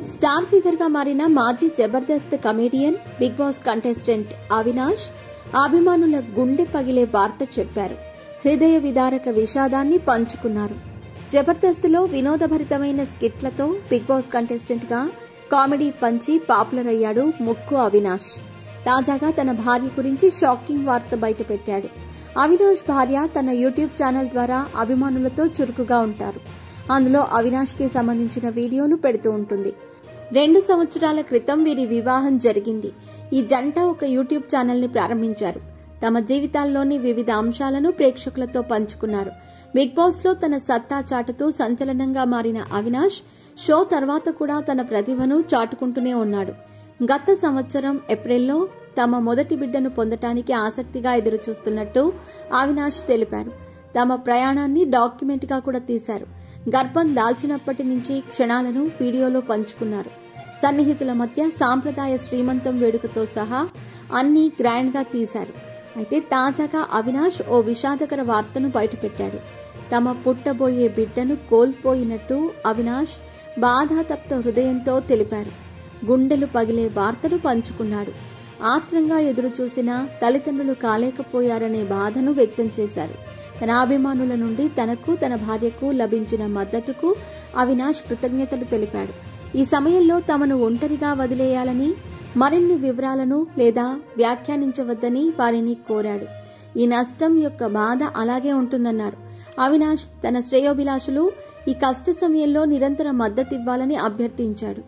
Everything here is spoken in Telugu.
స్టార్ ఫిగర్ గా మారిన మాజీ Jabardasth comedian, Bigg Boss contestant Avinash అభిమానుల గుండె పగిలే వార్త చెప్పారు. హృదయ విదారక విషాదాన్ని పంచుకున్నారు. జబర్దస్త్ లో వినోదభరితమైన స్కిట్లతో బిగ్ బాస్ కంటెస్టెంట్ గా కామెడీ పంచి పాపులర్ అయ్యాడు ముక్కు అవినాష్. తాజాగా తన భార్య గురించి షాకింగ్ వార్త బయటపెట్టాడు. అవినాష్ భార్య తన యూట్యూబ్ ఛానల్ ద్వారా అభిమానులతో చురుకుగా ఉంటారు. అందులో అవినాష్ కి సంబంధించిన వీడియోలు పెడుతూ ఉంటుంది. 2 సంవత్సరాల క్రితం వీరి వివాహం జరిగింది. ఈ జంట ఒక యూట్యూబ్ ఛానల్ ని ప్రారంభించారు. తమ జీవితాల్లోని వివిధ అంశాలను ప్రేక్షకులతో పంచుకున్నారు. బిగ్ బాస్ లో తన సత్తా చాటుతూ సంచలనంగా మారిన అవినాష్ షో తర్వాత కూడా తన ప్రతిభను చాటుకుంటూనే ఉన్నాడు. గత సంవత్సరం ఏప్రిల్లో తమ మొదటి బిడ్డను పొందటానికి ఆసక్తిగా ఎదురుచూస్తున్నట్టు అవినాష్ తెలిపారు. తమ ప్రయాణాన్ని డాక్యుమెంట్ గా కూడా తీశారు. గర్భం దాల్చినప్పటి నుంచి క్షణాలను వీడియోలో పంచుకున్నారు. సన్నిహితుల మధ్య సాంప్రదాయ శ్రీమంతం వేడుకతో సహా అన్ని గ్రాండ్ గా తీశారు. అయితే తాజాగా అవినాష్ ఓ విషాదకర వార్తను బయటపెట్టాడు. తమ పుట్టబోయే బిడ్డను కోల్పోయినట్టు అవినాష్ బాధాతప్త హృదయంతో తెలిపారు. గుండెలు పగిలే వార్తను పంచుకున్నాడు. ఆత్రంగా ఎదురుచూసిన తల్లిదండ్రులు కాలేకపోయారనే బాధను వ్యక్తం చేశారు. తన అభిమానుల నుండి తనకు, తన భార్యకు లభించిన మద్దతుకు అవినాష్ కృతజ్ఞతలు తెలిపాడు. ఈ సమయంలో తమను ఒంటరిగా వదిలేయాలని, మరిన్ని వివరాలను లేదా వ్యాఖ్యానించవద్దని వారిని కోరాడు. ఈ నష్టం యొక్క బాధ అలాగే ఉంటుందన్నారు. అవినాష్ తన శ్రేయోభిలాషులు ఈ కష్ట సమయంలో నిరంతర మద్దతివ్వాలని అభ్యర్థించాడు.